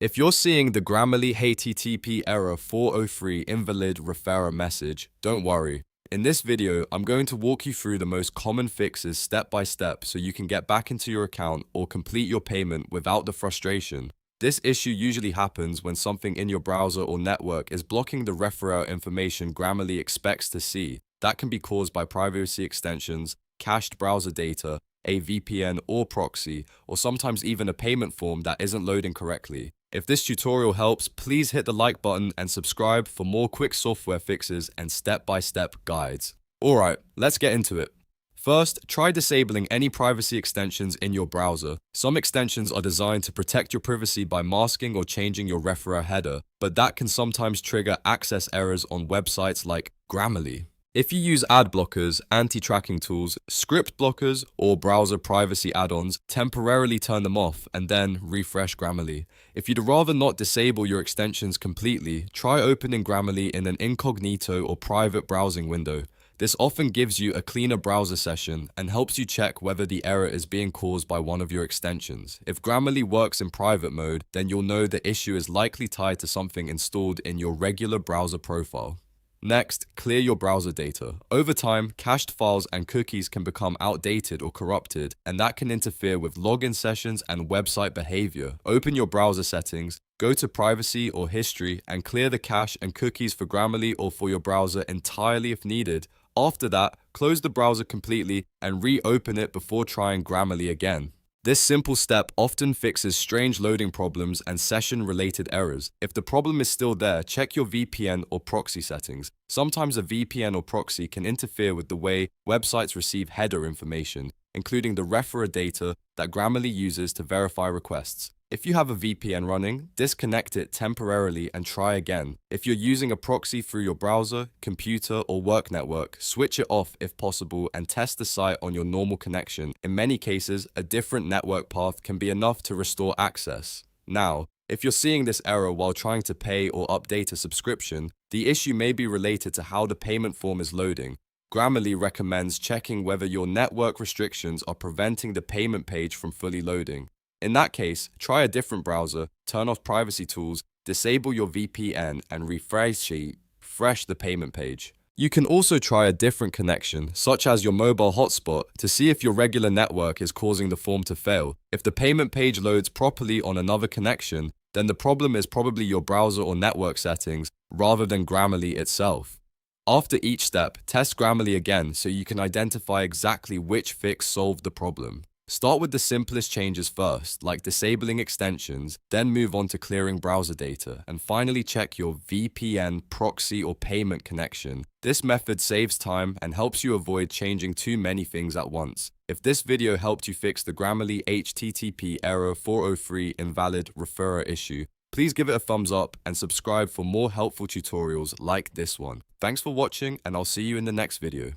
If you're seeing the Grammarly HTTP error 403 Invalid Referer message, don't worry. In this video, I'm going to walk you through the most common fixes step by step so you can get back into your account or complete your payment without the frustration. This issue usually happens when something in your browser or network is blocking the referer information Grammarly expects to see. That can be caused by privacy extensions, cached browser data, a VPN or proxy, or sometimes even a payment form that isn't loading correctly. If this tutorial helps, please hit the like button and subscribe for more quick software fixes and step-by-step guides. Alright, let's get into it. First, try disabling any privacy extensions in your browser. Some extensions are designed to protect your privacy by masking or changing your referer header, but that can sometimes trigger access errors on websites like Grammarly. If you use ad blockers, anti-tracking tools, script blockers, or browser privacy add-ons, temporarily turn them off and then refresh Grammarly. If you'd rather not disable your extensions completely, try opening Grammarly in an incognito or private browsing window. This often gives you a cleaner browser session and helps you check whether the error is being caused by one of your extensions. If Grammarly works in private mode, then you'll know the issue is likely tied to something installed in your regular browser profile. Next, clear your browser data. Over time, cached files and cookies can become outdated or corrupted, and that can interfere with login sessions and website behavior. Open your browser settings, go to privacy or history, and clear the cache and cookies for Grammarly or for your browser entirely if needed. After that, close the browser completely and reopen it before trying Grammarly again. This simple step often fixes strange loading problems and session-related errors. If the problem is still there, check your VPN or proxy settings. Sometimes a VPN or proxy can interfere with the way websites receive header information, including the referer data that Grammarly uses to verify requests. If you have a VPN running, disconnect it temporarily and try again. If you're using a proxy through your browser, computer, or work network, switch it off if possible and test the site on your normal connection. In many cases, a different network path can be enough to restore access. Now, if you're seeing this error while trying to pay or update a subscription, the issue may be related to how the payment form is loading. Grammarly recommends checking whether your network restrictions are preventing the payment page from fully loading. In that case, try a different browser, turn off privacy tools, disable your VPN, and refresh the payment page. You can also try a different connection, such as your mobile hotspot, to see if your regular network is causing the form to fail. If the payment page loads properly on another connection, then the problem is probably your browser or network settings, rather than Grammarly itself. After each step, test Grammarly again so you can identify exactly which fix solved the problem. Start with the simplest changes first, like disabling extensions, then move on to clearing browser data, and finally check your VPN, proxy, or payment connection. This method saves time and helps you avoid changing too many things at once. If this video helped you fix the Grammarly HTTP error 403 Invalid Referer issue, please give it a thumbs up and subscribe for more helpful tutorials like this one. Thanks for watching, and I'll see you in the next video.